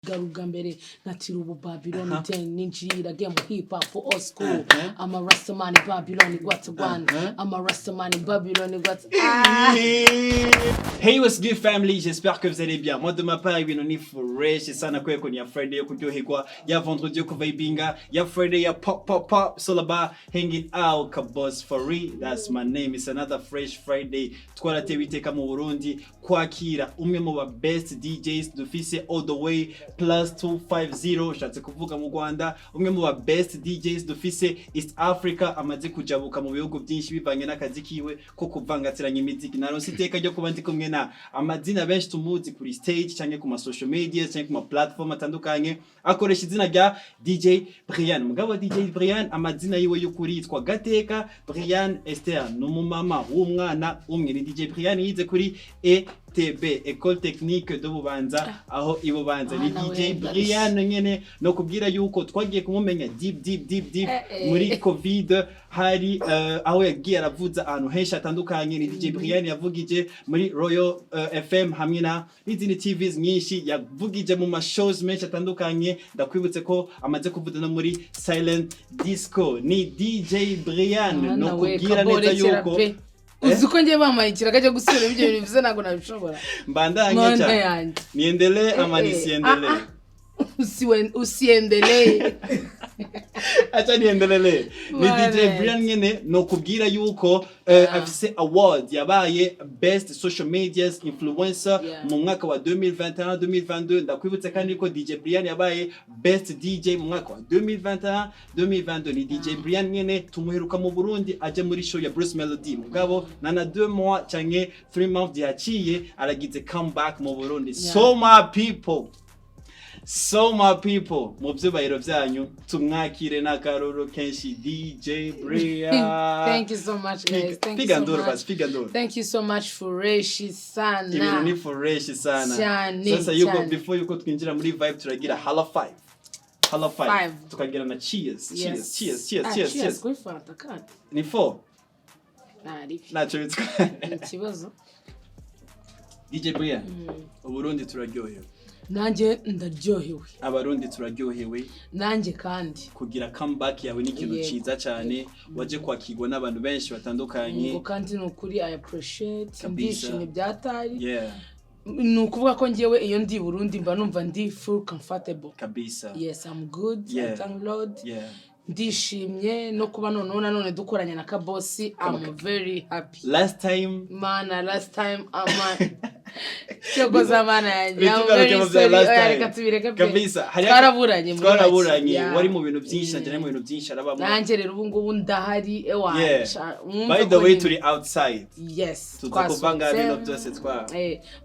Garuga mbere natira ubu Babylon 10 ninjira game hip hop for old school. I'm a Rastaman in Babylon got to one. I'm a Rastaman in Babylon got to Hey, what's good family? J'espère que vous allez bien. Moi de ma part, ibintu fresh et sana kwa ya Friday yo kuryoherwa, ya vendredi yo kuvibinga, ya Friday ya pop. So about hanging out kabos for real. That's my name. It's another fresh Friday. Twaratewe iteka mu Burundi kwakira umwe mu ba best DJs dufise all the way +250 shatse kuvuga mu Rwanda, umwe mu ba best DJs dufise East Africa, amaze kujabuka mu bihugu byinshi bivanye n'akazi kiwe ko kuvangatiranya imiziki. Naronse iteka ryo kuba ndi kumwe na amazina benshi tumuzi kuri stage cyangwa ku ma social media cyangwa ku ma platform atandukanye, akoresha izina rya DJ Brianne. Mugabo DJ Brianne amazina yiwe y'ukuri yitwa Gateka Brianne Esther, n'umumama w'umwana umwe. Ni DJ Brianne yize kuri ETB, École Technique de Bubanza, aho ibubanza. Ni DJ Brianne nyene no kubwira yuko twagiye kumumenya deep muri Covid, hari aho yagiye aravuza ahantu henshi atandukanye. Ni DJ Brianne yavugije muri Royal FM hamwe na n'izindi TVs nyinshi, yavugije mu ma shows menshi atandukanye. Ndakwibutse ko amaze kuvuza no muri Silent Disco. Ni DJ Brianne no kubwira neza yuko uzuko ngiye bamayikira kajya gusubira ibyo bintu bivuze nago nabishobora. Mbandanye cyane. Niendelee ama nisiendelee? Usiendelee. Acha niendelee. Ni DJ Brianne nyene no kubwira yuko afise award yabaye best social media influencer mu mwaka wa 2021-2022. Ndakwibutse kandi ko DJ Brianne yabaye best DJ mu mwaka wa 2021-2022. Ni DJ Brianne nyene tumuheruka mu Burundi aje muri show ya Bruce Melody. Mugabo nana 2 mois canke 3 months yaciye aragize comeback mu Burundi. So my people, mu byubahiro byanyu tumwakire n'akaroro kenshi DJ Brianne. Thank you so much guys. Thank you so much for fresh sana. Ibintu ni fresh sana. Sasa yuko before yuko twinjira muri vibe turagira hala 5 tukagira na cheers. Cheers. Kwifata kandi. Ni 4. Ntaco ikibazo. DJ Brianne, Uburundi turaryohewe. Nanjye ndaryohewe. Abarundi turaryohewe. Nanjye kandi kugira comeback yawe ni kintu ciza cyane, waje kwakirwa n'abantu benshi batandukanye. Kandi nukuri I appreciate ndishimye byatari. Yeah. Nukuvuga ko ngiyewe iyo ndi Burundi mba numva ndi full comfortable. Kabisa. Yes, I'm good. Yeah. Thank Lord. Yeah. Ndishimye no kuba none dukoranye na Kabosi. I'm very happy. Last time Cyogoza mana yanjye. Kabisa. Twaraburanye. Wari mu bintu byinshi cyane, mu bintu byinshi arabamo. Nanjye rero ubu ngubu ndahari ewacha. By the way turi outside. Yes. Tukuvanga ibintu byose twa.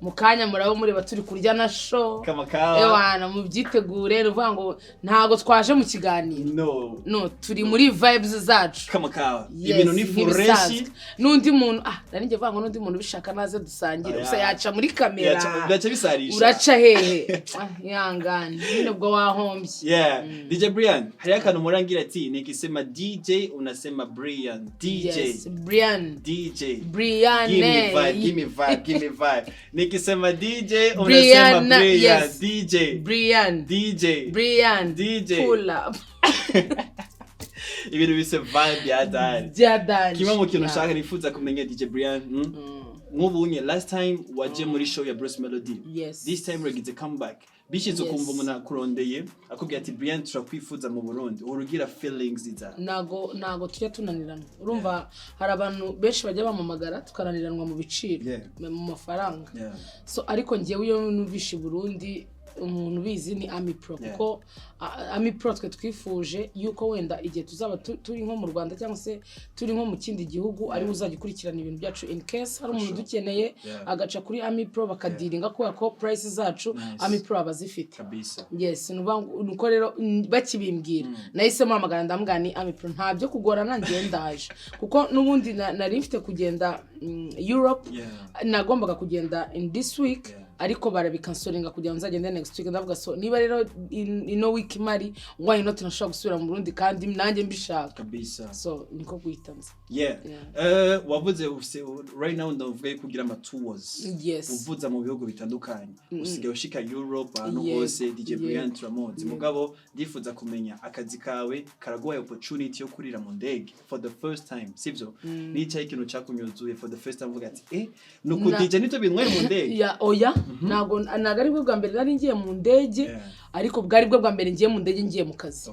Mukanya murabo muri baturi kurya na show. Kamakawa. Ewana mu byitegure ruvuga ngo ntago twaje mu kiganiro. No, turi muri vibes zacu. Kamakawa. Ibintu ni fresh. Nundi muntu nari ngiye vuga ngo nundi muntu bishaka naze dusangire. Usa yaca muri kamera. Yaca bisarisha. Uraca hehe. Yangana. Nibwo wahombye. Yeah. DJ Brianne, hari akantu murangira ati nikisema DJ unasema Brianne. DJ. Yes, Brianne. DJ. Brianne. Give me vibe. Nikisema DJ unasema Brianne. Yes. DJ. Brianne. DJ. Brianne. DJ. Pull up. Ibintu bise vibe yadari. Kimwe mu kintu ushaka nifuza kumenya DJ Brianne. Nk'ubunye last time waje muri show ya Bruce Melody. Yes. This time regize comeback. Bishize kumva umuntu akurondeye akubwira ati Brianne turakwifuza mu Burundi. Urugira feelings iza. Nago tujya tunanirana. Urumva hari abantu benshi bajya bamamagara tukananiranwa mu biciro, mu mafaranga. So ariko ngiyewe iyo numvishe Burundi umuntu bizi ni Ami Pro, kuko Ami Pro twe twifuje yuko wenda igihe tuzaba turi nko mu Rwanda cyangwa se turi nko mu kindi gihugu ari uzagikurikirana ibintu byacu in case hari umuntu dukeneye agaca kuri Ami Pro bakadiringa ko prices zacu Ami Pro abazifite. Yes, nuko rero bakibimbwira nahise mpamagara ndamugani Ami Pro ntabyo kugorana ndaje kuko nubundi nari mfite kugenda Europe, nagombaga kugenda in this week ariko barabikansoringa kugira ngo nzagende next week ndavuga so niba rero ino week mari why not nashaka gusubira mu Burundi kandi nanjye mbishaka kabisa so niko guhitanza wavuze right now ndavuga kugira ama tours uvuza mu bihugu bitandukanye usigaye ushika Europe ahantu hose DJ Brianne Tramonti mugabo ndifuza kumenya akazi kawe karagoye opportunity yo kurira mu ndege for the first time sivyo n'icyo ikintu cyakunyuzuye for the first time uvuga ati nuko DJ nito binwere mu ndege oya nago ari bwo bwa mbere nari ngiye mu ndege ariko bwari bwo bwa mbere ngiye mu ndege ngiye mu kazi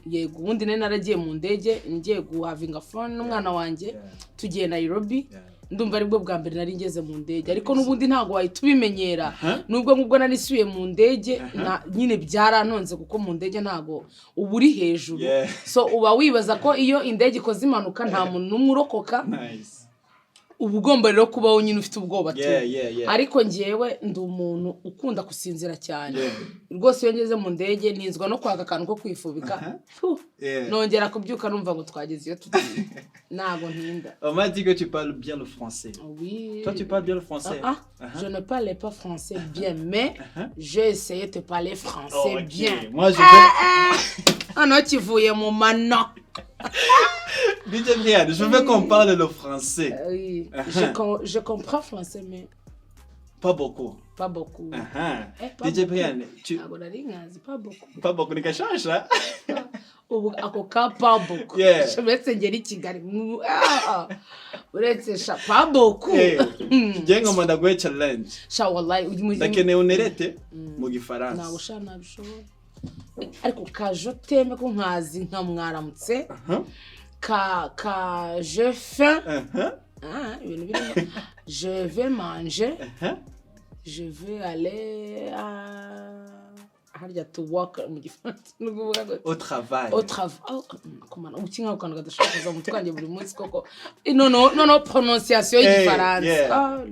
yego ubundi nari naragiye mu ndege ngiye guhavinga phone n'umwana wanje tugiye Nairobi ndumva ari bwo bwa mbere nari ngeze mu ndege ariko nubundi ntago wahita ubimenyera nubwo ngubwo nari suye mu ndege nyine byarantonze kuko mu ndege ntago uburi hejuru so uba wibaza ko iyo indege ikoze impanuka nta muntu numwe urokoka uba ugomba rero kubaho nyine ufite ubwoba tu ariko njyewe ndi umuntu ukunda gusinzira cyane rwose iyo ngeze mu ndege ninzwa no kwaka akantu ko kwifubika nongera kubyuka numva ngo twageze iyo tugiye ntago ntinda. On m'a dit que tu parles bien le français. Oui. Toi tu parles bien le français. Je ne parlais pas français bien mais j'ai essayé de parler français bien. Moi je vais non kivuye mu mano. DJ Brianne, je veux qu'on parle le français. Oui, je comprends français, mais... Pas beaucoup. Pas beaucoup. DJ Brianne, tu... Pas beaucoup. Pas beaucoup, ni change là. Ako ka pas beaucoup. Je vais essayer Kigali. Pas beaucoup. Jenga mandagwe challenge. Sha wallahi dakene unerete mu gifaransa. Nawo sha nabishobora. Ariko ka je t'aime ko nkazi nka mwaramutse ka je faim ibintu biri je vais manger je vais aller harya to work mu gifaransa au travail komana ukinga ukanda gadashaka mu twanje buri munsi koko no prononciation y'igifaransa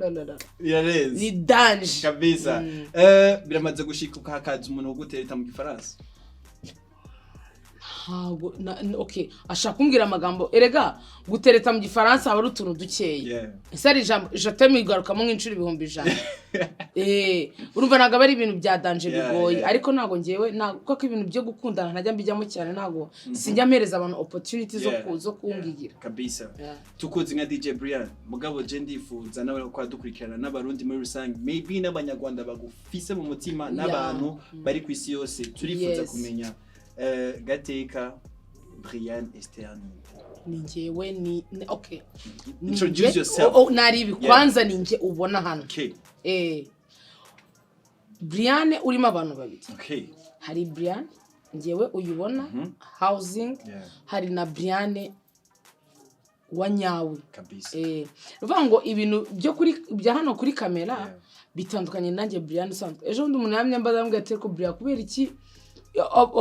ni danger kabisa biramaze gushika hakaza umuntu ugutereta mu gifaransa okay ashaka kumbwira amagambo erega gutereta mu gifaransa aba rutuntu dukeye isari jambo je t'aime igaruka mu nk'inshuro 100 urumva naga bari ibintu bya danger bigoye ariko nago ngewe kuko ibintu byo gukundana ntajya mbijyamo cyane nago sinjya mpereza abantu opportunities zo kungigira kabisa tukuzi nka DJ Brianne mugabo je ndifuza nawe ko dukurikirana n'abarundi muri rusange maybe n'abanyarwanda bagufise mu mutima n'abantu bari ku isi yose turifuza kumenya gateka Brianne Esterne ninjewe ni okay introduce yourself naribi kwanza ninje ubona hano Brianne urimo abantu babiri hari Brianne njewe uyubona housing hari na Brianne wanyawe kabisa ruvango ibintu byo kuri bya hano kuri kamera bitandukanye nanjye Brianne usanzwe ejo ndi umuntu yamyambaza mbwa ate ko Brianne kubera iki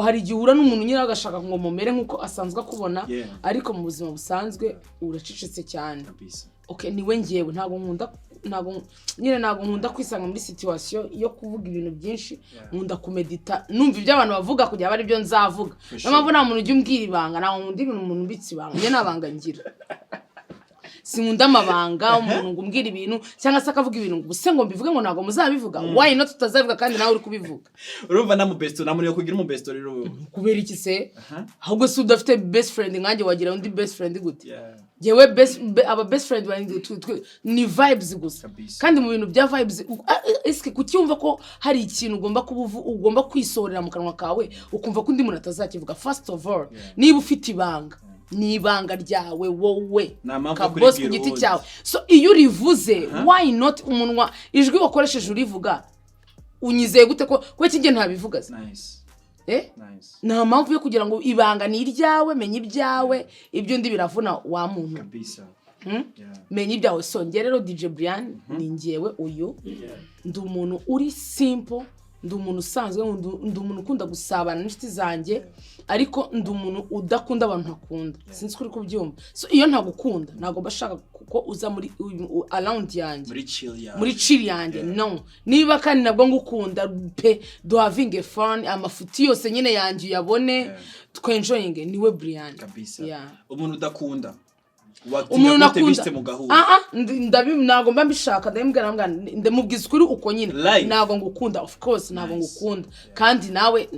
hari gihura n'umuntu nyine agashaka ngo mumere nkuko asanzwe kubona ariko mu buzima busanzwe uracicetse cyane okay niwe ngiyewe ntago nkunda kwisanga muri situation yo kuvuga ibintu byinshi nkunda kumedita numva ibyo abantu bavuga kugira bari byo nzavuga n'amavo nta muntu ujye umbwira ibanga ntago nkunda ibintu umuntu mbitsi ibanga njye nabanga ngira sinkunda amabanga umuntu ngumbwira ibintu cyangwa se akavuga ibintu guse ngo mbivuge ngo ntago muzabivuga why not tutazabivuga kandi nawe uri kubivuga urumva na mu besto namuriyo kugira mu besto rero kubera iki se ahubwo se udafite best friend nkanjye wagira undi best friend gute jewe aba best friend bandi ni vibes gusa kandi mu bintu bya vibes eske kucyumva ko hari ikintu ugomba kwisorera mu kanwa kawe ukumva ko undi muntu atazakivuga first of all niba ufite ibanga ni ibanga ryawe wowe kabose ku giti cyawe so iyo urivuze why not umunwa ijwi wakoresheje urivuga unyizeye gute ko kinge ntabivuga nta mpamvu yo kugira ngo ibanga ni iryawe menye ibyawe ibyo ndi biravuna wa muntu kabisa menye ibyawe so nge rero DJ Brianne ni ngewe uyu ndi umuntu uri simple ndi umuntu usanzwe ndi umuntu ukunda gusabana n'inshuti zanjye ariko ndi umuntu udakunda abantu ntakunda sinzi kuri kubyumva so iyo ntagukunda ntago bashaka kuko uza muri around yanjye muri chill yanjye no niba kandi nabwo ngukunda pe do having fun amafuti yose nyine yanjye yabone twenjoying niwe Brianne kabisa umuntu udakunda umuntu nakunda ntago mba mbishaka ndamubwiza ukuri uko nyine ntago ngukunda of course ntago ngukunda kandi nawe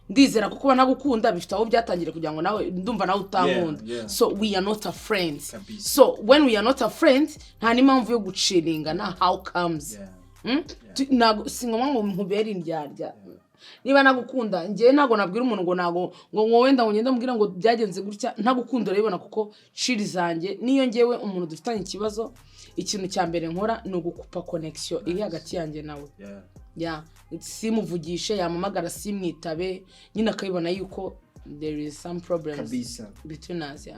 ndizera kuko nagukunda bifite aho byatangiye kugira ngo nawe ndumva nawe utankunda so we are not a friends so when we are not a friends nta n'impamvu yo guciringa na how comes singoma ngo nkubere indyarya niba nagukunda ngiye nago nabwira umuntu ngo wenda ngo ngenda mubwira ngo byagenze gutya ntagukunda urabibona kuko shiri zanjye niyo ngewe umuntu dufitanye ikibazo ikintu cya mbere nkora ni ugukupa connection iri hagati yanjye nawe simuvugishe yamamagara simwitabe nyine akabibona yuko there is some problems between us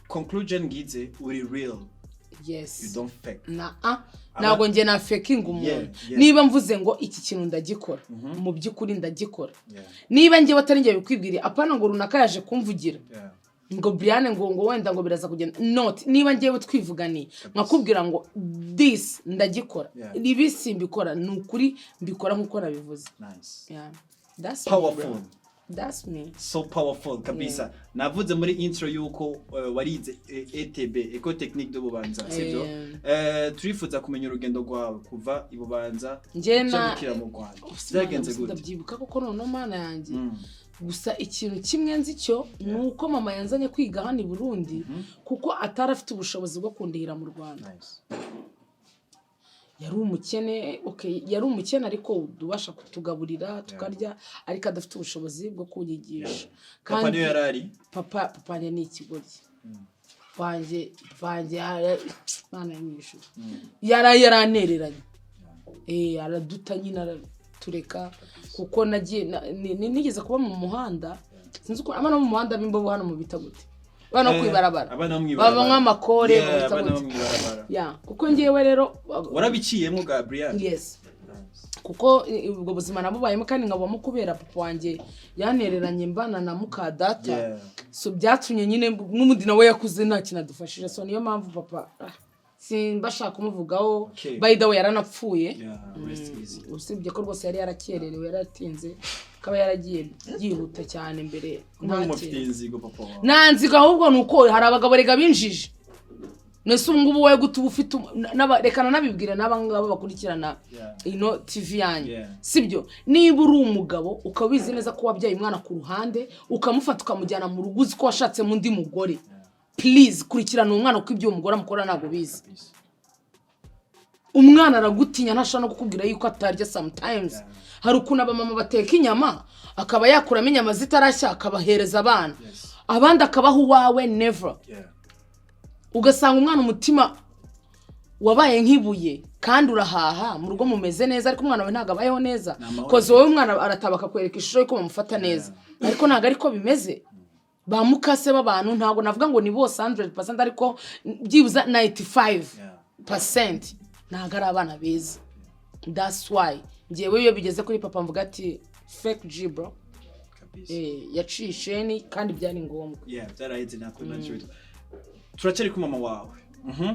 conclusion ngize uri real yes you don't fake ntago nge na faking umuntu niba mvuze ngo iki kintu ndagikora mu by'ukuri ndagikora niba nge batari nge bikwibwiriye apana ngo runaka yaje kumvugira ngo Brianne ngo wenda ngo biraza kugenda not niba ngewe twivuganiye nkakubwira ngo this ndagikora ibi simbikora nukuri mbikora nkuko nabivuze that's powerful that's me so powerful kabisa navuze muri intro yuko warize ETB Eco Technique de Bubanza sibyo turifuza kumenya urugendo rwawe kuva ibubanza cyangwa mu Rwanda byagenze gute ndabyibuka kuko none mana yanjye gusa ikintu kimwe nzi cyo nuko mama yanzanye kwiga hano i Burundi kuko atarafite ubushobozi bwo kundihira mu Rwanda yari umukene ariko dubasha kutugaburira tukarya ariko adafite ubushobozi bwo kunyigisha kandi papa yarari papa ni ikigoryi banje mana yanyishu yaranereranye araduta nyina tureka kuko nagiye nigeze kuba mu muhanda sinzi uko abana mu muhanda bimbo hano mu bita gute bana kwibarabara baba nk'amakore mu bita gute kuko ngiyewe rero warabiciyemwo ga Brianne yes kuko ubwo buzima nabubayemo kandi nkabamo kubera papa wanjye yanereranye mbana na muka data so byatunye nyine n'umudi nawe yakuze nta kintu adufashije so niyo mpamvu papa simbashaka kumuvugaho by the way yaranapfuye usibye ko rwose yari yarakererewe yaratinze kaba yaragiye yihuta cyane mbere nanziga ahubwo nuko hari abagabo rega binjije nese ngubu waye gutuba ufite rekana nabibwira n'abangabo bakurikirana ino TV yanyu sibyo niba uri umugabo ukabizi neza ko wabyaye umwana ku ruhande ukamufata ukamujyana mu rugo uzi ko washatse mu ndi mugore please kurikirana umwana uko ibyo umugore amukora nago bizi umwana aragutinya ntashaka no kukubwira yuko atarya sometimes hari ukuntu abamama bateka inyama akaba yakuramo inyama zitarashya akabahereza abana abandi akabaho uwawe never ugasanga umwana umutima wabaye nk'ibuye kandi urahaha mu rugo mumeze neza ariko umwana we ntago abayeho neza koze wowe umwana arataba akakwereka ishusho yuko bamufata neza ariko ntago ariko bimeze bamukase b'abantu ntago navuga ngo ni bose 100% ariko byibuza 95% ntago ari abana beza that's why ngewe iyo bigeze kuri papa mvuga ati fake G bro yacisheni kandi byari ngombwa byaraheze turacari ku mama wawe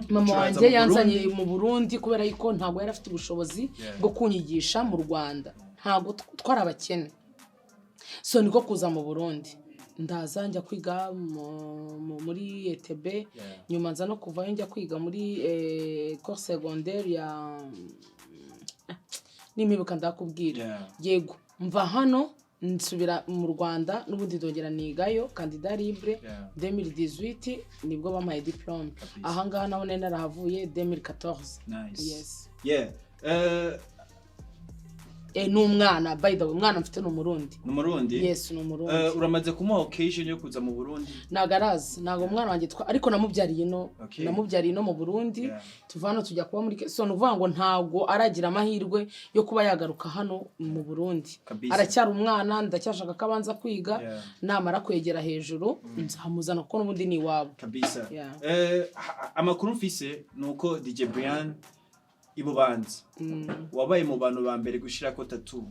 mama wanjye yanzanye mu Burundi kubera yuko ntago yari afite ubushobozi bwo kunyigisha mu Rwanda ntago twari abakene so niko kuza mu Burundi ndaza njya kwiga muri ETB nyuma nza no kuva njya kwiga muri cours secondaire ya nimibuka ndakubwira yego mva hano nsubira mu Rwanda n'ubundi dongera nigayo candidat libre 2018 nibwo bamaye diplome aha ngaha nabone narahavuye 2014 yes n'umwana by the way umwana mfite no Murundi yes no Murundi uramaze kumuha occasion yo kuza mu Burundi nagarazi nago umwana wanjye ariko namubyariye no mu Burundi tuvano tujya kuba muri so nuvuga ngo ntago aragira amahirwe yo kuba yagaruka hano mu Burundi aracyari umwana ndacyashaka kabanza kwiga namara kwegera hejuru nzamuzana kuko n'ubundi ni wabo kabisa amakuru mfise nuko DJ Brianne ibubanza wabaye mu bantu ba mbere gushira ko tattoo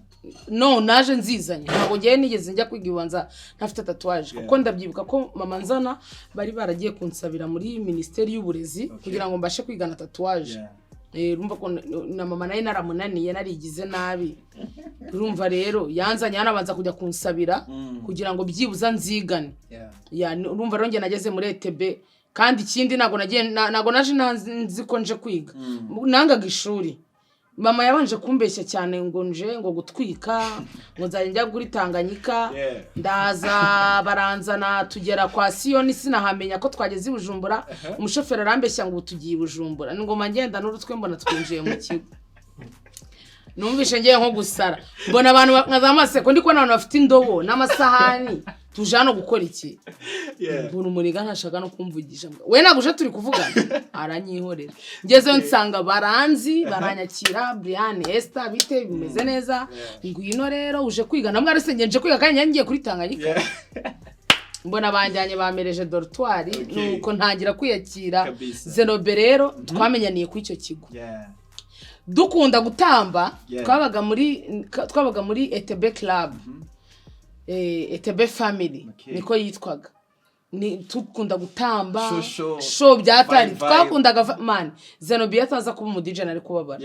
no naje nzizanye ntabwo ngiye nigeze njya kwiga ibubanza ntafite tatouage kuko ndabyibuka ko mama nzana bari baragiye kunsabira muri ministeri y'uburezi kugira ngo mbashe kwigana tatouage urumva ko na mama naye naramunaniye narigize nabi urumva rero yanzanye yanabanza kujya kunsabira kugira ngo byibuza nzigane urumva rero nge nageze muri ETB kandi ikindi nago naje nzi ko nje kwiga nangaga ishuri mama yabanje kumbeshya cyane ngo nje ngo gutwika ngo nzajya kuri Tanganyika ndaza baranzana tugera kwa Siyoni sinahamenya ko twageze i Bujumbura umushoferi arambeshya ngo tugiye i Bujumbura ngoma ngenda n'urutwe mbona twinjiye mu kigo numvishe ngiye nko gusara mbona abantu nkazamase ko ndiko n'abantu bafite indobo n'amasahani tujano gukora iki mbona umuriga ntashaka no kumvugisha we naguje turi kuvugana aranyihorera ngezeyo nsanga baranzi baranyakira Brianne Esther bite bimeze neza ngwino rero uje kwiga namwe arisengeje kwiga kandi ngiye kuri Tanganyika mbona banjyanye bamereje dortoir nuko ntangira kwiyakira Zenobe rero twamenyaniye ku icyo kigo dukunda gutamba twabaga muri ETB club ETB family niko yitwaga ni tukunda gutamba show byatari twakundaga man Zenobe ataza kuba mu DJ nari kubabara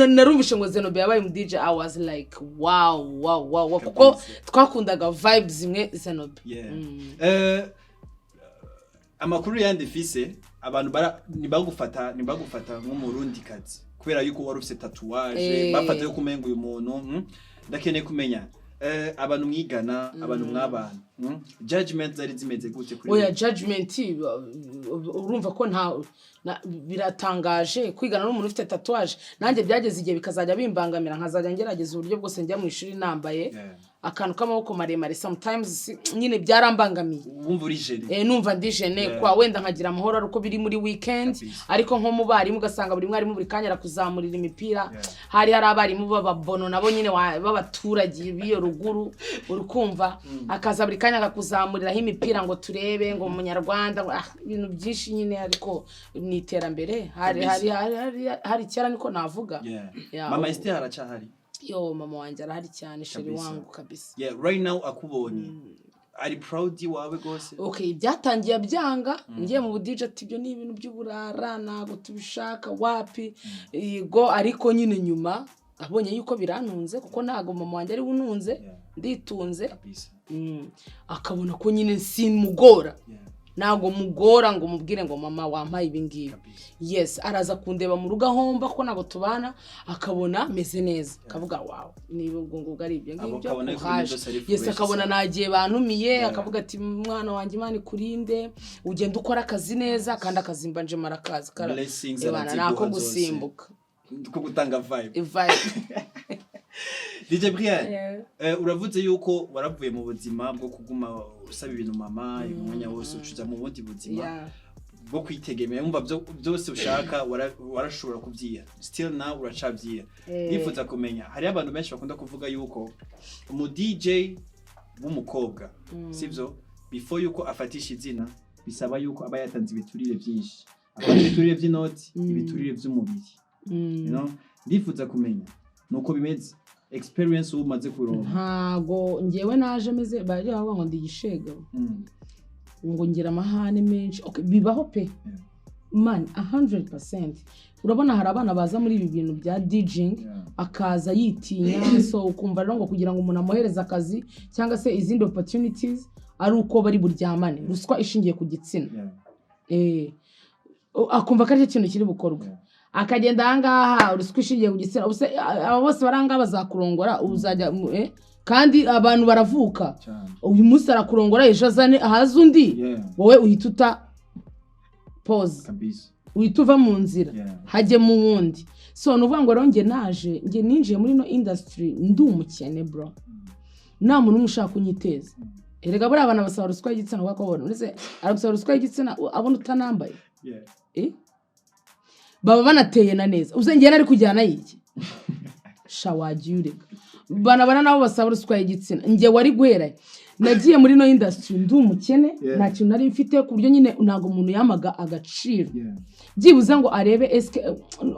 narumvishe ngo Zenobe yabaye mu DJ I was like wow kuko twakundaga vibes zimwe Zenobe amakuru yandi fise abantu nibagufata nk'umurundi kazi kubera yuko wari ufite tatouage bafata yo kumenga uyu muntu ndakeneye kumenya abantu mwigana abantu mwabana judgment zari zimeze gute kuri oya judgment urumva ko biratangaje kwigana n'umuntu ufite tatouage nanjye byageze igihe bikazajya bimbangamira nkazajya ngerageza uburyo bwose njya mu ishuri nambaye akantu k'amaboko maremare sometimes nyine byarambangamiye wumva uri jene numva ndi jene kwa wenda nkagira amahoro ariko biri muri weekend ariko nko mu barimu ugasanga buri mwarimu buri kanya arakuzamurira imipira hari abarimu b'ababono nabo nyine b'abaturage biyo ruguru urukumva akaza buri kanya akakuzamuriraho imipira ngo turebe ngo umunyarwanda ibintu byinshi nyine ariko ni iterambere hari cyera niko navuga mama Esther aracahari yo mama wanje arahari cyane sheri wangu kabisa right now akubonye ari proud wawe gose okay byatangiye byanga ngiye mu budije ati byo ni ibintu by'uburara nago tubishaka wapi go ariko nyine nyuma abonye yuko biranunze kuko ntago mama wanje ari ununze nditunze akabona ko nyine sinmugora nago mugora ngo mubwire ngo mama wampaye ibingibi yes araza kundeba mu rugo ahomba ko nago tubana akabona meze neza akavuga wow niba ngo ari ibyo ngibyo yes akabona nagiye bantumiye akavuga ati mwana wanjye Imana ikurinde ugenda ukora akazi neza kandi akazimba nje marakazi karabana nako gusimbuka ko gutanga vibe DJ Brianne uravuze yuko waravuye mu buzima bwo kuguma usaba ibintu mama umwanya wose ucuza mu bundi buzima bwo kwitegemera umva byose ushaka warashobora kubyiya still now uracabyiya nifuza kumenya hari abantu benshi bakunda kuvuga yuko umu DJ w'umukobwa sivyo before yuko afatisha izina bisaba yuko aba yatanze ibiturire byinshi abandi ibiturire by'inoti ibiturire by'umubiri you know nifuza kumenya nuko bimeze experience umaze kuronka ntago ngewe naje meze baje bavuga ngo ndigishega ngo ngira amahane menshi okay bibaho pe man 100% urabona hari abana baza muri ibi bintu bya DJing akaza yitinya so ukumva rero ngo kugira ngo umuntu amohereza akazi cyangwa se izindi opportunities ari uko bari buryamane ruswa ishingiye ku gitsina akumva ko ari ikintu kiri bukorwa akagenda ahangaha uruswa ishingiye ku gitsina aba bose baranga bazakurongora uzajya kandi abantu baravuka uyu munsi arakurongora ejo azane ahaza undi wowe uhita pause uhita uva mu nzira hajye mu wundi so nuvuga ngo rero nge ninjiye muri no industry ndi umukene bro nta muntu umushaka kunyiteza erega buri abana basaba ruswa y'igitsina bakabona uretse aragusaba ruswa y'igitsina abona utanambaye baba banateye na neza uzengera ari kujyana yiki shawagiureka bana nabo basaba ruswa y'igitsina nge wari guhera nagiye muri no industry ndi umukene nta kintu nari mfite ku buryo nyine ntago umuntu yamaga agaciro byibuze ngo arebe eske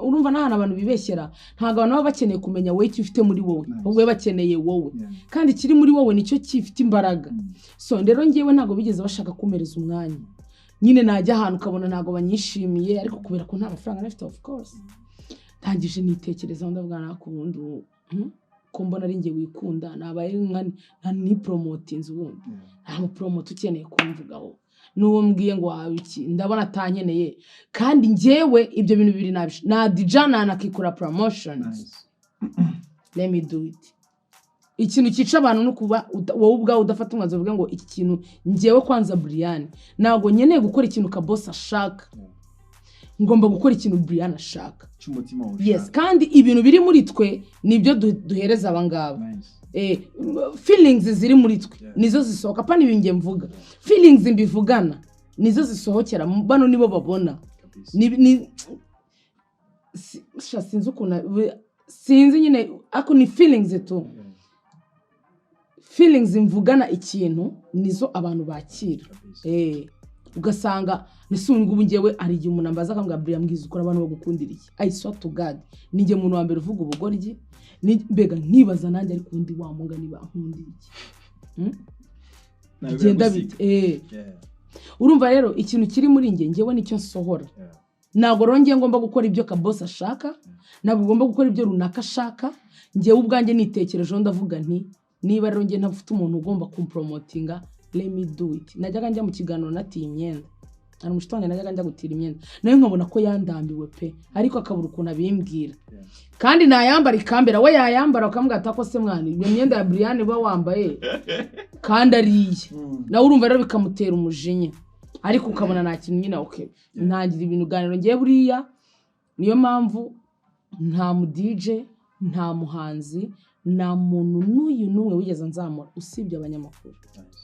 urumva n'ahana abantu bibeshyera ntago abantu baba bakeneye kumenya wowe icyo ufite muri wowe ahubwo bakeneye wowe kandi kiri muri wowe nicyo cyifite imbaraga so rero ngewe ntago bigeze bashaka kumereza umwanya nyine najya ahantu ukabona ntago banyishimiye ariko kubera ko nta mafaranga nafite of course tangije nitekereza ndavuga nakubundi ko mbona ari nge wikunda nabaye nka ni promote inzu ubundi nta mu promote ukeneye kumvugaho n'uwo mbwiye ngo wawe iki ndabona atankeneye kandi njyewe ibyo bintu bibiri na Deejays nakikora promotions let me do it ikintu kica abantu no kuba wowe ubwawe udafata umwanzuro uvuga ngo iki kintu njyewe kwanza Brianne nago nkeneye gukora ikintu ka boss ashaka ngomba gukora ikintu Brianne ashaka cy'umutima wawe yes kandi ibintu biri muri twe nibyo duhereza abangaba feelings ziri muri twe nizo zisohoka pa nibinge mvuga feelings mbivugana nizo zisohokera bano nibo babona ni sinzi ukuna sinzi nyine ako ni feelings tu feelings mvugana ikintu nizo abantu bakira ugasanga nisunga ubu ngewe ari igihe umuntu ambaza akambwira Brianne mbwiza ukora abantu bagukundira iki I swear to God ninge muntu wa mbere uvuga ubugoryi mbega nkibaza nanjye ariko undi wamunga niba nkundira iki genda bite urumva rero ikintu kiri muri ngewe nicyo nsohora ntabwo rero ngomba gukora ibyo ka boss ashaka ntabwo ngomba gukora ibyo runaka ashaka ngewe ubwanjye nitekerejeho ndavuga nti niba rero nge ntafite umuntu ugomba kumpromotinga let me do it najyaga njya mu kiganiro natiye imyenda ari umushitwange najyaga njya gutira imyenda nayo nkabona ko yandambiwe pe ariko akabura ukuntu abimbwira kandi nayambara ikambera we yayambara akamugata ko se mwana iyo myenda ya Brianne ba wambaye kandi ariye nawe urumva rero bikamutera umujinya ariko ukabona nta kintu nyine okay ntangira ibintu ganiro ngiye buriya niyo mpamvu nta mu DJ nta muhanzi nta muntu n'uyu n'umwe wigeze nzamura usibye abanyamakuru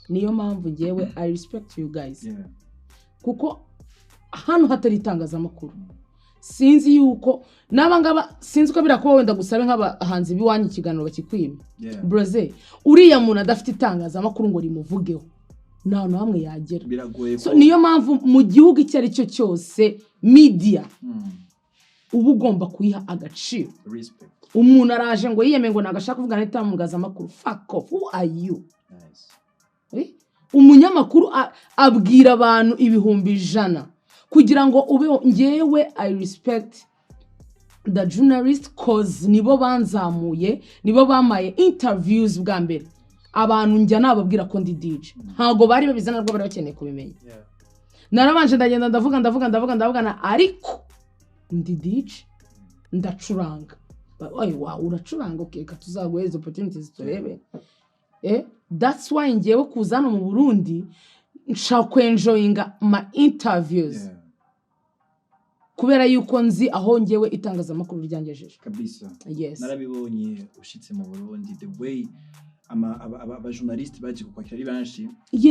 niyo mpamvu ngewe I respect you guys kuko hano hatari itangazamakuru sinzi yuko nabangaba sinzi ko birakuba wenda gusabe nk'abahanzi biwanyu ikiganiro bakikwima broze uriya muntu adafite itangazamakuru ngo rimuvugeho nta namwe yagera so niyo mpamvu mu gihugu icyo ari cyo cyose media uba ugomba kuyiha agaciro umuntu araje ngo yiyeme ngo nagashaka kuvugana n'itangazamakuru fuck off who are you umunyamakuru abwira abantu ibihumbi 100 kugira ngo ube ngewe I respect the journalist cause nibo banzamuye nibo bamaye interviews bwa mbere abantu njya nababwira ko ndi DJ ntago bari babizana rwo bari bakeneye kubimenya narabanje ndagenda ndavuga ariko ndi DJ ndacuranga wow uracuranga okay ka tuzaguheza opportunities turebe that's why ngewe kuzana mu Burundi nshaka enjoyinga my interviews kubera yuko nzi aho ngewe itangazamakuru ryangejeje kabisa yes narabibonye ushitse mu Burundi the way aba journalist baje kukwakira ari banshi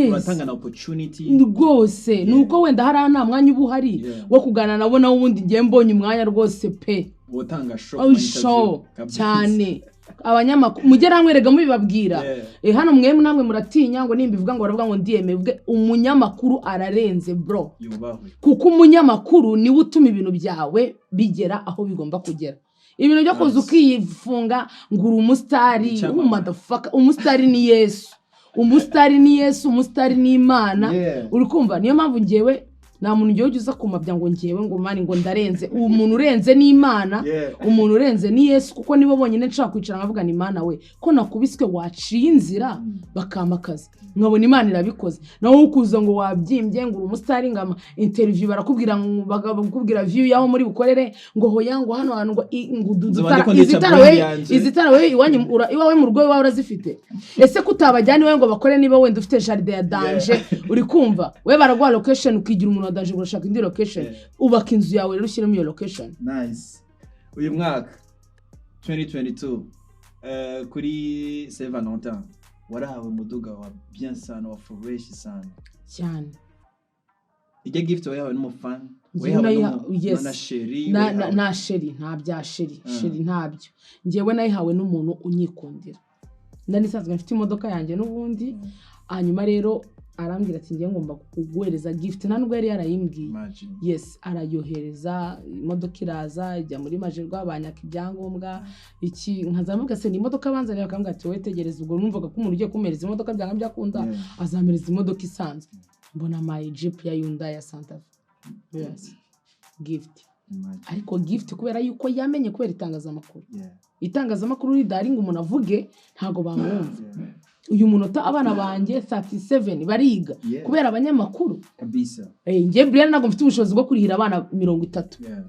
uratanga na opportunity rwose nuko wenda hari nta mwanya ubuhari wo kugana nabo nawo ubundi ngiye mbonye umwanya rwose pe wotanga show cyane abanyamakuru mugera nkwerega mubibabwira hano mwemwe namwe muratinya ngo nimbivuga ngo baravuga ngo ndiyeme vuge umunyamakuru ararenze bro kuko umunyamakuru ni utuma ibintu byawe bigera aho bigomba kugera ibintu byo kuza ukiyifunga nguru umustari motherfucker umustari ni Yesu umustari ni Imana uri kumva niyo mpamvu ngewe nta muntu ngiye uza kumabya ngo ngewe ngo mani ngo ndarenze umuntu urenze ni Imana umuntu urenze ni Yesu kuko nibo bonyine nshaka kwicara nkavuga ni Imana we ko nakubiswe waciye inzira bakamakaza nkabona Imana irabikoze nawo ukuza ngo wabyimbye ngo umustari ngama interview barakubwira ngo bagakubwira view yaho muri bukorere ngo hoya ngo hano hantu ngo izitara we iwawe mu rugo wawe urazifite ese kutabajyani we ngo bakore niba wenda ufite jardin ya danger uri kumva we baragwa location ukigira umuntu wadaje urashaka indi location ubaka inzu yawe rero ushyiremo iyo location nice uyu mwaka 2022 kuri Saint Valentin warahawe umuduga wa bien sana wa fresh sana cyane ijya gift wahawe n'umufan na sheri na sheri nta bya sheri ntabyo ngewe nayihawe n'umuntu unyikundira ndanisanzwe mfite imodoka yanjye n'ubundi hanyuma rero arambwira ati ngiye ngomba kuguhereza gift ntanubwo yari yarayimbwiye yes arayohereza imodoka iraza ijya muri majerwa banyaka ibyangombwa iki nkazamuka se ni imodoka banzanye bakambwira ati wowe tegereza ubwo numvaga ko umuntu ugiye kumereza imodoka byanga byakunda azamereza imodoka isanzwe mbona my Jeep ya Hyundai ya Santa Fe yes gift ariko gift kubera yuko yamenye kubera itangazamakuru itangazamakuru ridaringa umuntu avuge ntago bamwumva uyu munota abana banjye 37 bariga kubera abanyamakuru kabisa ngiye Brianne ntabwo mfite ubushobozi bwo kurihira abana 30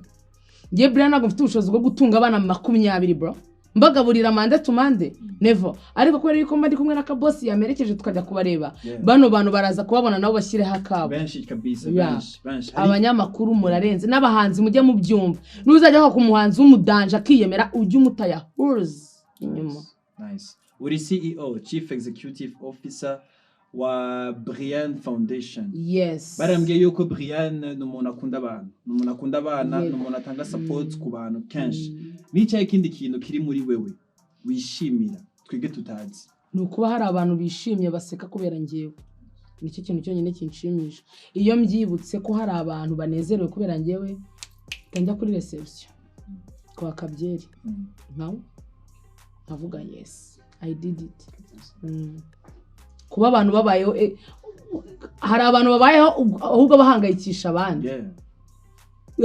ngiye Brianne ntabwo mfite ubushobozi bwo gutunga abana 20 bro mbagaburira mande tumande never ariko kubera yuko mba kumwe na kabosi yamerekeje tukajya kubareba bano bantu baraza kubabona nabo bashyire hakabo benshi kabisa benshi abanyamakuru murarenze n'abahanzi mujye mu byumba nuzajya ku muhanzi w'umudanje akiyemera ujye umutaya hurs inyuma nice uri CEO Chief Executive Officer wa Brianne Foundation. Yes. Barambwiye yuko Brianne n'umuntu akunda abana, n'umuntu atanga support ku bantu kenshi. Nicaye ikindi kintu kiri muri wewe wishimira twige tutazi. Nukuba hari abantu bishimye baseka kubera ngewe. Nicyo kintu cyonyine kinshimisha. Iyo mbyibutse ko hari abantu banezerewe kubera ngewe tanjya kuri reception. Kwa kabyeri. Nkavuga yes. I did it. Kuba abantu babayeho hari abantu babayeho ahubwo bahangayikisha abandi.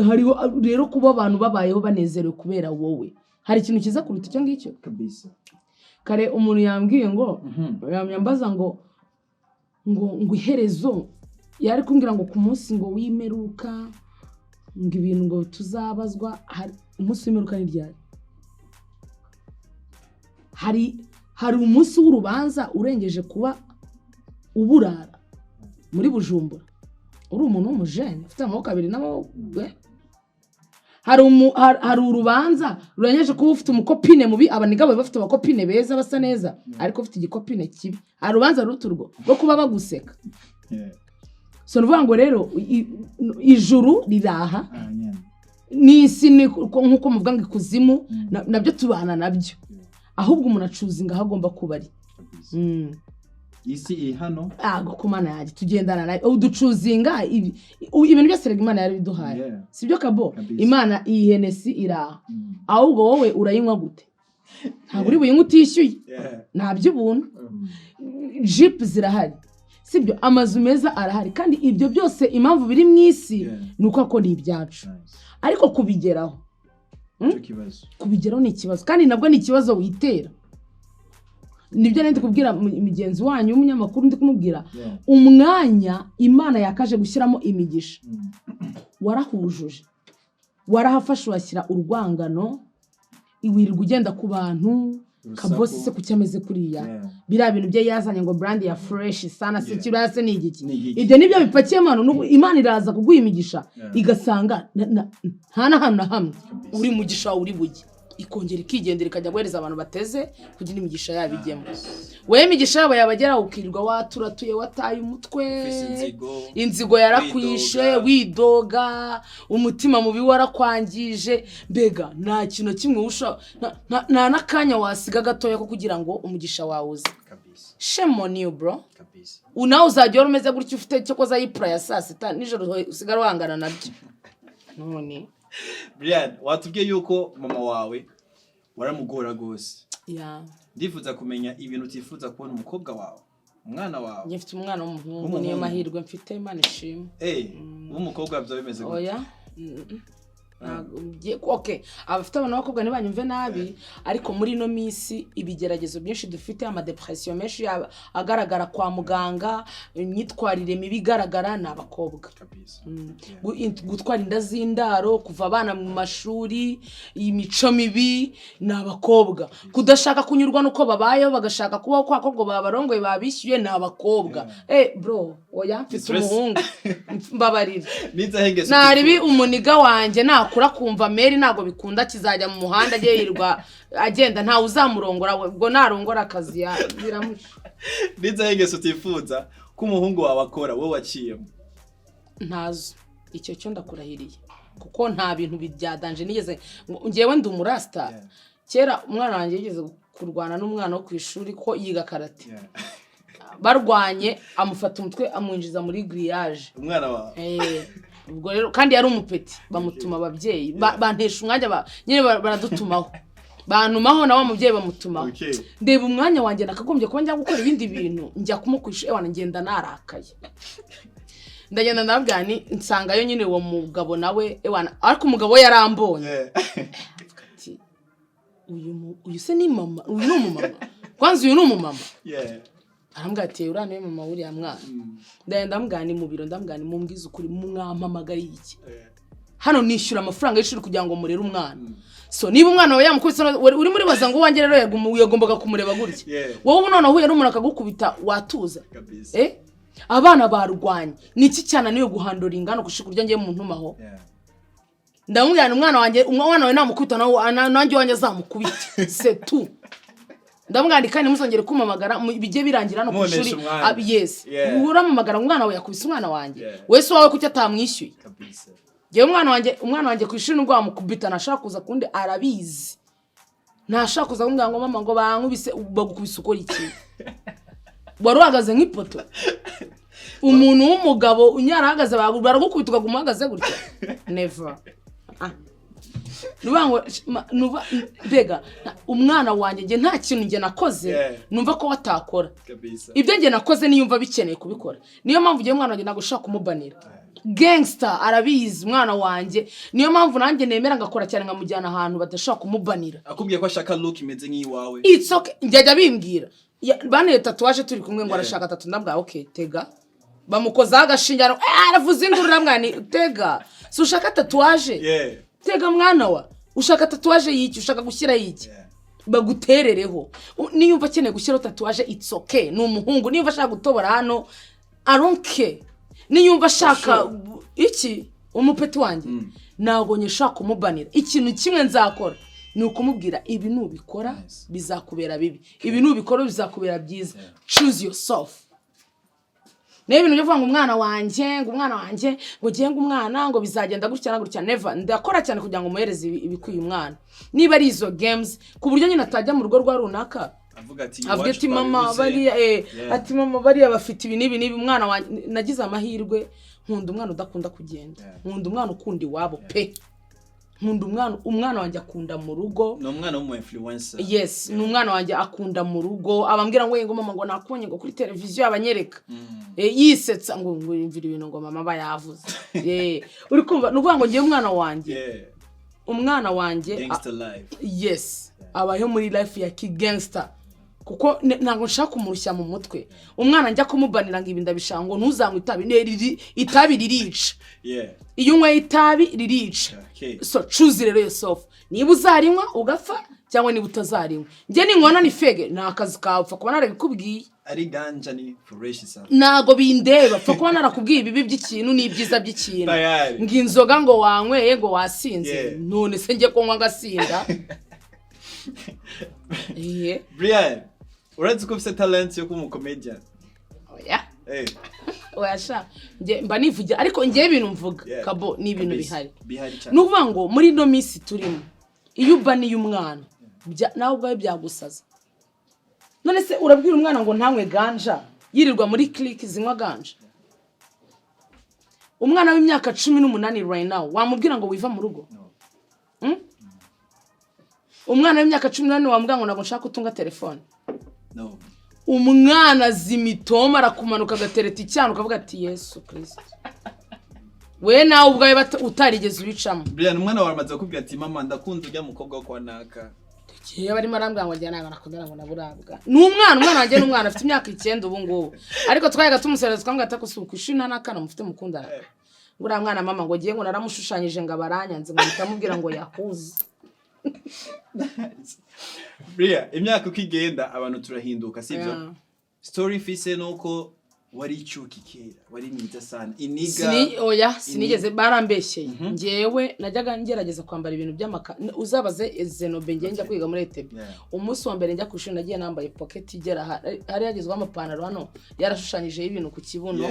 Hari rero kuba abantu babayeho banezerewe kubera wowe. Hari ikintu kiza kuruta icyo ngicyo kabisa. Kare umuntu yambwiye ngo yambaza ngo iherezo yari kumbwira ngo ku munsi ngo wimeruka ngo ibintu ngo tuzabazwa umunsi w'imeruka ni ryari. Hari umunsi w'urubanza urengeje kuba uburara muri Bujumbura uri umuntu w'umujene ufite amaboko abiri n'amaboko. Hari urubanza rurengeje kuba ufite umukopine mubi abaniga bawe bafite abakopine beza basa neza ariko ufite igikopine kibi. Hari urubanza ruturwo rwo kuba baguseka. So nuvuga ngo rero ijuru riraha n'isi nkuko muvuga ngo ikuzimu nabyo tubana nabyo. Ahubwo umuntu acuzinga hagomba kuba ari isi hano kumana yaje tugendana nayo uducuzinga ibintu byose rega Imana yari biduhaye sibyo kabo Imana ihenesi iraha ahubwo wowe urayinywa gute ntabwo uri buyinywa utishyuye ntabyo ubuntu jeep zirahari sibyo amazu meza arahari kandi ibyo byose impamvu biri mu isi nuko akora ibyacu ariko kubigeraho kubigeraho ni ikibazo kandi nabwo ni ikibazo witera. Nibyo nende kubwira imigenzi wanyu w'umunyamakuru ndi kumubwira umwanya Imana yakaje gushyiramo imigisha warahujuje warahafashe washyira urwangano iwirirwa ugenda ku bantu kabosi se kucyameze kuriya bira bintu bye yazanye ngo brand ya fresh sana se kirase ni igiki ibyo nibyo bipakiye Imana iraza kuguha imigisha igasanga nta na hamwe uri mugisha uri bugi ikongera ikigendera ikajya guhereza abantu bateze kugira imigisha yabigemo. Wewe imigisha yabo yabagera ukirirwa waturatuye wataye umutwe inzigo yarakwishe widoga umutima mubi warakwangije mbega nta kintu kimwe usha nta nakanya wasiga gatoya ko kugira ngo umugisha wawuze kabisa. Shame on you bro kabisa. Unawe uzajya umeze gutyo ufite cyo koza yipra ya saa sita nijoro usigara wangana nabyo none. Brianne, watubwiye yuko mama wawe waramugora gose. Ndifuza kumenya ibintu utifuza kubona umukobwa wawe, umwana wawe. Nyifite umwana w'umuhungu niyo mahirwe mfite Imana ishimwe. Umukobwa byo bimeze gute? Oya. Okay, abafite abana bakobwa ntibanyumve nabi ariko muri no misi ibigeragezo byinshi dufite ama depression menshi agaragara kwa muganga imyitwarire mibi garagara n'abakobwa kabisa. Gutwara inda z'indaro kuva abana mu mashuri imico mibi n'abakobwa kudashaka kunyurwa nuko babayeho bagashaka kubaho kwa kobwa babarongoye babishyuye n'abakobwa. Bro oya mfite umuhungu mbabarira naribi umuniga wanje nakura kumva meri nago bikunda kizajya mu muhanda agiye yirwa agenda nta uzamurongora ubwo narongora akazi ya biramusha. Niza hengeso utifuza ko umuhungu wawe akora wowe waciyemwo ntazo icyo cyo ndakurahiriye kuko nta bintu bibyadanje nigeze ngewe ndi umurasta kera umwana wanjye yigeze kurwana n'umwana wo kwishuri ko yiga karate barwanye amufata umutwe amwinjiza muri grillage umwana wawe ubwo rero kandi yari umupeti bamutuma abavyeyi bantesha umwanya nyine baradutumaho bantumaho na wa muvyeyi bamutumaho ndeba umwanya wanjye nakagombye kuba njya gukora ibindi bintu njya kumukwisha ewana ngenda narakaye ndagenda ndabwani nsangayo nyine uwo mugabo nawe ewana ariko umugabo yarambonye uyu se ni mama uyu ni umumama kwanza uyu ni umumama arambwira ati urane mama uri ya mwana ndagenda ndamugani mu biro ndamugani mumbwiza ukuri mwampamagara iki hano nishyura amafaranga y'ishuri kugira ngo murere umwana so niba umwana wawe yamukubise uri muri baza ngo wanjye rero yagombaga kumureba gutya wowe none ahuye n'umuntu akagukubita watuza abana barwanye niki cyane niyo guhandura ingano kushikurya ngiye mu ntumaho ndamubwira umwana wawe namukubita nanjye wanjye azamukubite c'est tout ndamugandika ni musongere kumamagara bijye birangira no kushuri yes uramamagara umwana wawe yakubise umwana wanjye wese wawe kucyo atamwishyuye Jewe umwana wanjye kwishuri nubwo amukubita nashaka kuza kundi arabizi nashaka kuza kumbwira ngo mama ngo bankubise bagukubise ukora iki waruhagaze nk'ipoto umuntu w'umugabo unyarahagaze baragukubita ukaguma uhagaze gutya never Bega umwana wanjye nge nta kintu nge nakoze numva ko watakora ibyo nge nakoze niyumva bikeneye kubikora niyo mpamvu ngiye umwana wanjye nagushaka kumubanira gangster arabizi umwana wanjye niyo mpamvu nanjye nemera ngakora cyane nkamujyana ahantu badashaka kumubanira akubwiye ko ashaka look imeze nk'iwawe it's okay njya bimbwira bane tatuwaje turi kumwe ngo arashaka tatu ndabwa okay tega bamukoza agashingano aravuze indurura mwani tega si ushaka tatuwaje tega mwana wa ushaka tatuwaje yiki ushaka gushyira yiki baguterereho niyumva akeneye gushyira tatuwaje it's okay ni umuhungu niyumva ashaka gutobora hano I don't care niyumva ashaka iki umupeti wanjye nago nyeshaka kumubanira ikintu kimwe nzakora ni ukumubwira ibi nubikora bizakubera bibi ibi nubikora bizakubera byiza choose yourself Nebintu byo vuga ngo umwana wanjye ngo giye ngo umwana ngo bizagenda gutya na gutya never ndakora cyane kugira ngo muhereze ibikwiye umwana niba ari izo games ku buryo nyine atajya mu rugo rwa runaka avuga ati mama bari ati mama bari bafite ibi nibi umwana wanjye nagize amahirwe nkunda umwana udakunda kugenda nkunda umwana ukunda iwabo pe nkunda umwana wanjye akunda mu rugo no umwana w'umu influencer yes ni umwana wanjye akunda mu rugo abambwira ngo mama ngo nakonye ngo kuri televiziyo abanyereka yisetsa ngo imvira ibintu ngo mama bayavuze uri kumva nuvuga ngo ngiye umwana wanjye gangster life yes abaho muri life ya ki gangster kuko ntango nshaka kumurushya mu mutwe umwana njya kumubanira ngo ibinda bishango ntuzanywe itabi ririca iyo unywe itabi ririca so choose rero yourself niba uzarinywa ugapfa cyangwa niba utazarinywa nge ninkwana ni fege nakazi kapfa kuba narabikubwiye ari ganja ni fresh sana nago bindeba pfa kuba narakubwiye ibibi by'ikintu n'ibyiza by'ikintu nginzoga ngo wanyweye ngo wasinze none se nge ko nywa ngasinda Brianne urazi ko ufite talent yo kuba comedian oya oyasha nge mba nivugira ariko nge ibintu mvuga kabo ni ibintu bihari nuvuga ngo muri no minsi turimo iyo ubaniye umwana nawe ubwawe byagusaza none se urabwira umwana ngo ntanywe ganja yirirwa muri click zinywa ganja umwana w'imyaka 18 right now wamubwira ngo wiva mu rugo umwana w'imyaka 18 wamubwira ngo nshaka utunga telefone no umwana zimitoma arakumanuka gatereta icyano ukavuga ati Yesu Kristo we nawe ubwawe utarigeze ubicamo Brianne umwana waramaze kubwira ati mama ndakunda ujya mukobwa kwa naka kiye bari marambwa ngo njyana nakundana ngo naburabwa n'umwana wanjye n'umwana afite imyaka 9 ubu ngubu ariko twayaga tumusereza twambwa atakusuka ishina nakana mufite mukundana ngura mwana mama ngo giye ngo naramushushanyije ngo abaranyanze ngo bitamubwira ngo yakuze Bria imyaka ukigenda abantu turahinduka sivyo story fise nuko wari icyuki kera wari mwiza sana iniga sinigeze barambeshye ngewe najyaga ngerageza kwambara ibintu by'amaka uzabaze Zenobe njya kwiga muri ETB umunsi wa mbere njya kushira nagiye nambaye pocket igera hari yagezwe amapantaro hano yarashushanyije ibintu ku kibuno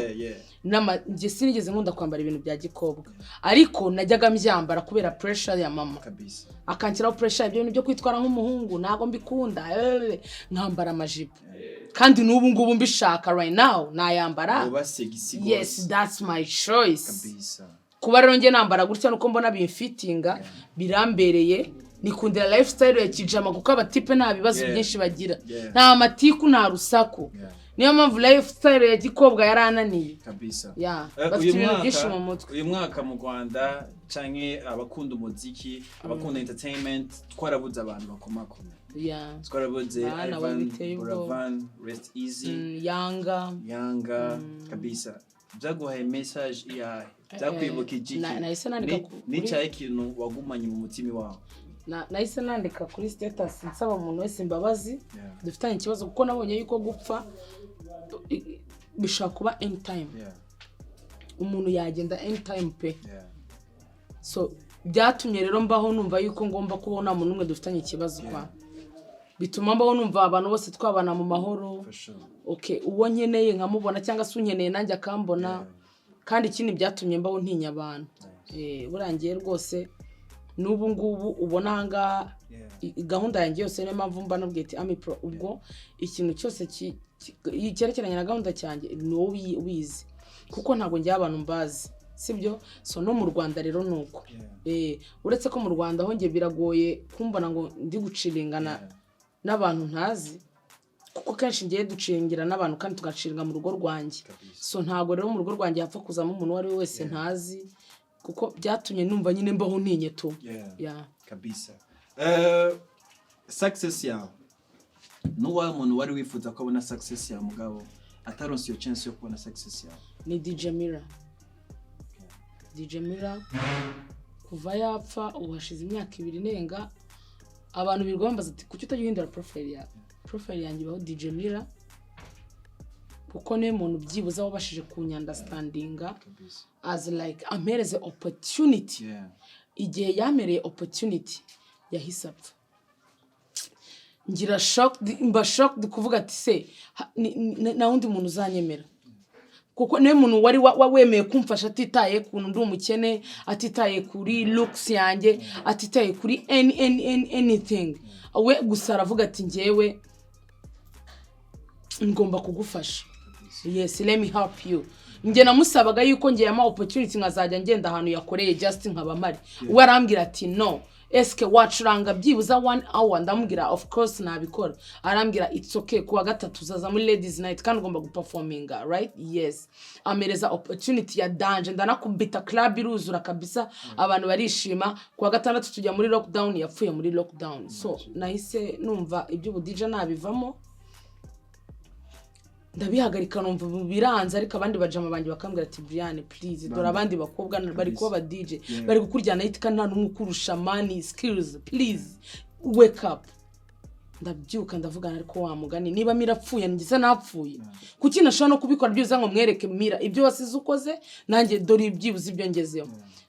nje sinigeze nkunda kwambara ibintu bya gikobwa ariko najyaga mbyambara kubera pressure ya mama kabisa akanshyiraho pressure ibyo byo kwitwara nk'umuhungu nago mbikunda nkambara amajipo kandi n'ubu ngubu mbishaka right now nayambara yes that's my choice kabisa kuba rero nge nambara gutya nuko mbona bimfitinga birambereye nikundira lifestyle ya kijama kuko abatipe nta bibazo byinshi bagira nta matiku nta rusaku niyo mpamvu lifestyle ya gikobwa yarananiye kabisa uyu mwaka mu Rwanda canke abakunda umuziki abakunda entertainment twarabuze abantu bakomakoma twarabuze Ivan Buravan Rest Easy Yanga kabisa byaguhaye message ya byakwibuka igiki nicaye ikintu wagumanye mu mutima wawe nahise nandika kuri status nsaba umuntu wese imbabazi dufitanye ikibazo kuko nabonye yuko gupfa bishaka kuba anytime umuntu yagenda anytime pe so byatumye rero mbaho numva yuko ngomba kubona umuntu umwe dufitanye ikibazo kwa bituma mbaho numva abantu bose twabana mu mahoro okay uwo nkeneye nkamubona cyangwa se unkeneye nanjye akambona kandi ikindi byatumye mbaho ntinya abantu burangiye rwose n'ubu ngubu ubona hanga gahunda yanjye yose niyo mpamvu mba nabwite Amipro ubwo ikintu cyose cyerekeranye na gahunda cyanjye ni wowe ubizi kuko ntago njye abantu mbazi sibyo so no mu Rwanda rero nuko uretse ko mu Rwanda ho nge biragoye kumbona ngo ndi gucilingana n'abantu ntazi kuko kenshi ngiye ducingira n'abantu kandi tugaciringa mu rugo rwanjye so ntago rero mu rugo rwanjye hapfa kuzamo umuntu wari wese ntazi kuko byatumye numva nyine mbaho ntinye tu kabisa success yawe nuwa muntu wari wifuza ko abona success yawe mugabo ataronse iyo chance yo kubona success yawe ni DJ Mira kuva yapfa ubashize imyaka 2 nenga abantu birwambaza ati kuki utajyihindura profile yanjye baho DJ Mira kuko ne muntu byibuza wabashije kunyandastandinga as like ampereze opportunity igihe yamereye opportunity yahise apfa ngira shocked kuvuga ati se na undi muntu uzanyemera kuko ne muntu wari wemeye kumfasha atitaye kuntu ndi umukene atitaye kuri looks yanjye atitaye kuri anything we gusa aravuga ati ngewe ngomba kugufasha yes let me help you nge namusabaga yuko ngiye ama opportunity nkazajya ngenda ahantu yakoreye just nkabamari we arambwira ati no eske wacuranga byibuza 1 hour ndamubwira of course nabikora arambwira it's okay kuwa gatatu uzaza muri ladies night kandi ugomba guperforminga right yes amereza opportunity ya danger ndanakubita club iruzura kabisa abantu barishima kuwa gatandatu tujya muri lockdown yapfuye muri lockdown so nahise numva ibyo DJ nabivamo ndabihagarika numva biranze ariko abandi bajama banjye bakambwira ati Brianne please dora abandi bakobwa bari kuba ba DJ bari gukuryana itika nta numwe kurusha money skills please wake up ndabyuka ndavugana ariko wa mugani niba mirapfuye ngise napfuye kuki nashaka no kubikora byuza ngo mwereke Mira ibyo wasize ukoze nanjye dore ibyibuze ibyo ngezeyo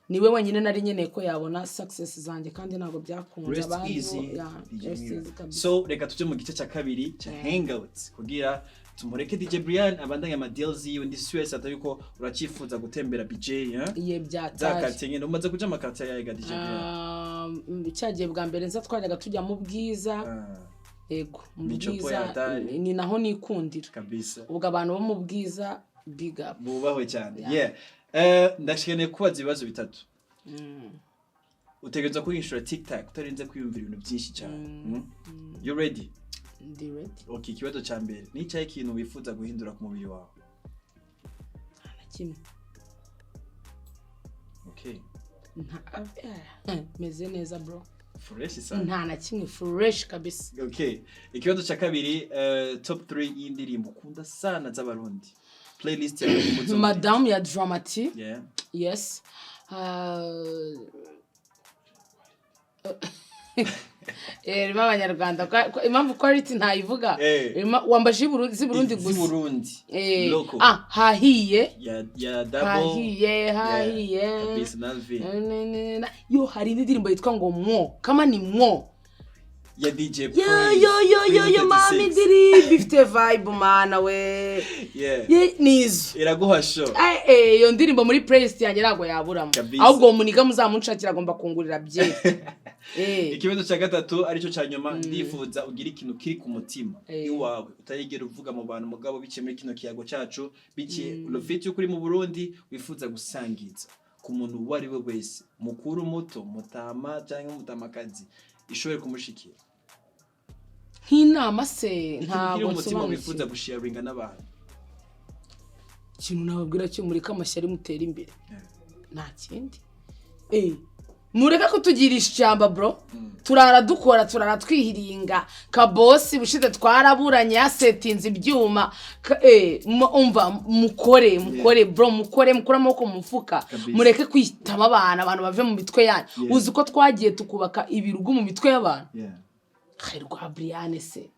niwe wenyine nari nkeneye ko yabona success zanjye kandi ntago byakunze abandi so reka tuje mu gice cya kabiri cya HangOut kugira tumureke DJ Brianne abandanya ama deals yiwe ndi stress atayuko uracifuza gutembera BJ byataje nyine umaze kuja makata ya DJ Brianne cyagiye bwa mbere nza twajyaga tujya mu bwiza ego mu bwiza ni naho nikundira kabisa ubwo abantu bo mu bwiza big up bubahwe cyane ndashikene kubaza ibibazo bitatu utegereza kwishura TikTok utarinze kwiyumvira ibintu byinshi cyane you ready direct okay kibazo cha mbere ni cyaye ikintu wifuza guhindura ku mubiri wawe kimwe okay meze neza bro fresh sana nta na kimwe fresh kabisa okay ikibazo cha kabiri top 3 y'indirimbo ukunda sana z'abarundi playlist ya Madame ya Dramati yes rima abanyarwanda impamvu quality ntayivuga wambaje Burundi gusa hahiye ya double hahiye kabisa nalvi yo hari indirimbo yitwa ngo mwo kama ni mwo ya DJ yo mami diri bifite vibe mana we nizo iraguha show yo ndirimbo muri playlist yanjye nago yaburamo ahubwo muniga muzamunshakira agomba kungurira bye ikibazo cya gatatu arico cyanyuma ndifuza ugira ikintu kiri ku mutima iwawe utayigera uvuga mu bantu mugabo biciye muri kino kiyago cyacu biciye lofiti ukuri mu Burundi wifuza gusangiza ku muntu wari we wese mukuru muto mutama cyangwa mutamakazi ishoboye kumushikira nk'inama se ntabwo umutima wifuza gusharinga n'abantu ikintu nababwira cyo muri kamashyari mutera imbere nta kindi mureka kutugirisha ijambo bro turara dukora turara twihiringa kabosi bushize twaraburanye yasetinze ibyuma umva mukore bro mukore amaboko mu mufuka mureke kwitama abantu bave mu mitwe yanyu uzi ko twagiye tukubaka ibirugu mu mitwe y'abantu Dj Brianne se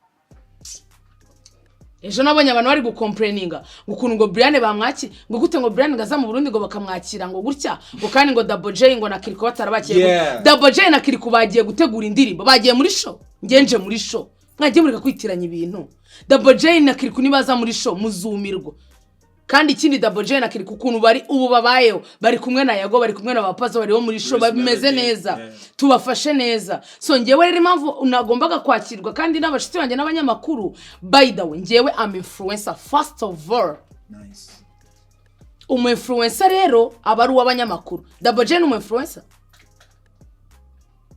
ejo nabonye abantu bari gucomplaininga ukuntu ngo Brianne bamwaki ngo gute ngo Brianne ngaza mu Burundi ngo bakamwakira ngo gutya ngo kandi ngo Dj ngo na Kiriko batarabakiye Dj na Kiriko bagiye gutegura indirimbo bagiye muri show ngenje muri show mwagiye mureka kwitiranya ibintu Dj na Kiriko nibaza muri show muzumirwa kandi ikindi Dj na Kiriko ukuntu bari ubu babayeho bari kumwe na Yago bari kumwe na bapazo bari muri show bimeze neza tubafashe neza so ngewe rero impamvu unagombaga kwakirwa kandi n'abashitsi banjye n'abanyamakuru by the way ngewe am influencer first of all nice influencer rero abaru w'abanyamakuru Dj ni influencer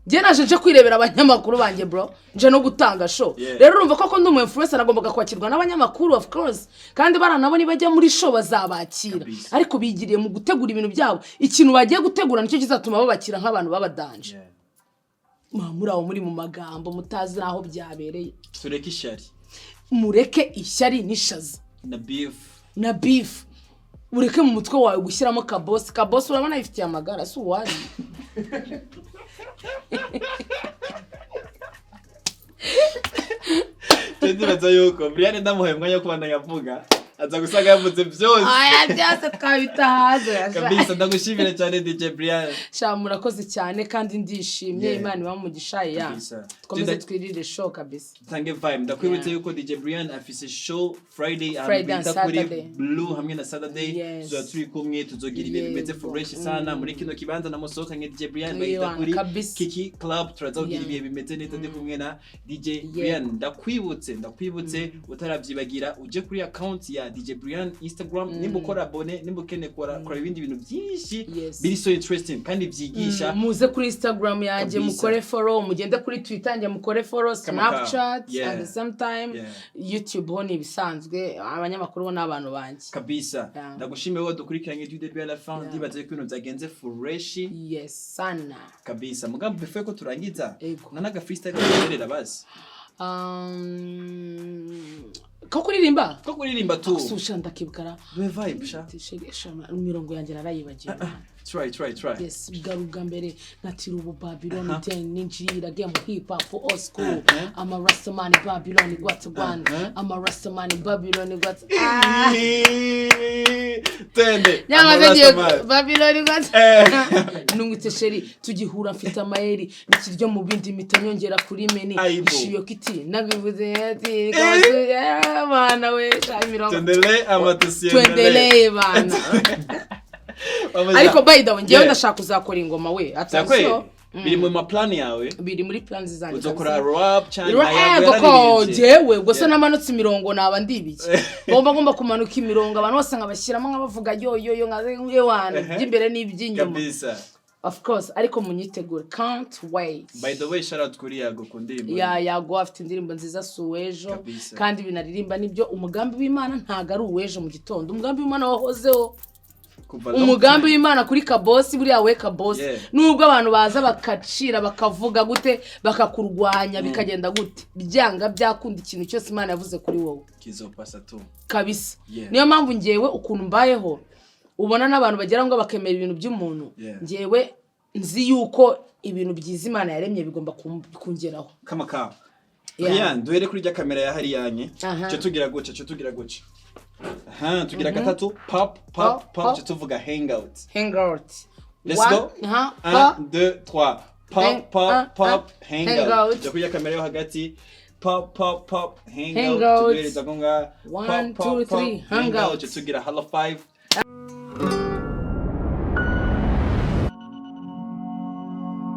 je naje kwirebera abanyamakuru banje bro je no gutanga show rero urumva ko ndi influencer nagombaga kwakirwa n'abanyamakuru of course kandi baranabo ni bajya muri show bazabakira ariko bigiriye mu gutegura ibintu byabo ikintu bagiye gutegura nicyo kizatuma babakira nk'abantu babadanje muraho muri mu magambo mutazi naho byabereye tureke ishyari mureke ishyari nishaza na beef ureke mu mutwe wawe gushyiramo kabosi urabona ifitiye amagara si uwari Tendiraza yuko Brianne ndamuhaye umwanya wo kubana yavuga aza gusanga yavuze byose byose twabita haze kabisa ndagushimira cyane DJ Brianne murakoze cyane kandi ndishimye Imana ibamugisha ya twomeze twirire show kabisa tange vibe ndakwibutse yuko DJ Brianne afise show Friday and Saturday Blue hamwe na Saturday zo turi kumwe tuzogira ibintu bimeze fresh sana muri kino kibanza namusohokanye DJ Brianne bayita kuri Kiki Club turazogira ibihe bimeze neza ndi kumwe na DJ Brianne ndakwibutse utarabyibagira uje kuri account ya DJ Brianne Instagram nimba ukora abone nimba ukene kora ibindi bintu byinshi biri so interesting kandi byigisha muze kuri Instagram yaje mukore follow mugende kuri Twitter nje mukore follow Snapchat and sometime YouTube ho ni bisanzwe abanyamakuru bo n'abantu banje kabisa ndagushimiye wo dukurikiranye du début à la fin ndibaze ko ibintu byagenze fresh sana kabisa mugambo bife ko turangiza nanaga freestyle yerera basi ko kuririmba tu susha ndakibukara vibe sha mirongo yanjye narayibagiye try yes garuga mbere natira ubu Babylon 10 ninjira game hip hop for old school I'm a Rastaman Babylon got one I'm a Rastaman Babylon got tende Babylon got nungite sheri tugihura mfite amayeri nikiryo mu bindi mitanyongera kuri meni ishiyo kiti nagivuze ati bana we mirongo tendele bana ariko by the way ngiye ndashaka kuzakora ingoma we atasiyo biri mu plan yawe biri muri plans zanjye uzokora rap channel ko jewe ubwo so namanutse imirongo naba ndibiki ngomba kumanuka imirongo abantu bose nkabashyiramo nkabavuga yo nkaze wana by'imbere n'iby'inyuma kabisa of course ariko munyitegure can't wait by the way shout out kuri Yago ku ndirimbo Yago afite indirimbo nziza suwejo kandi binaririmba nibyo umugambi w'Imana ntago ari uwejo mu gitondo umugambi w'Imana wahozeho umugambi w'Imana kuri kabosi buriya we kabosi nubwo abantu baza bakacira bakavuga gute bakakurwanya bikagenda gute byanga byakunda ikintu cyose Imana yavuze kuri wowe kizopasa tu kabisa niyo mpamvu ngewe ukuntu mbayeho ubona n'abantu bagera ngo bakemera ibintu by'umuntu ngewe nzi yuko ibintu byiza Imana yaremye bigomba kungeraho kamaka Brianne duhere kuri rya kamera ya hari yanye cyo tugira guca tugira gatatu pop cyo tuvuga hangout let's go 1 2 3 pop hangout cyo kuri kamera yo hagati pop hangout tugereza konga 1 2 3 hangout cyo tugira hello 5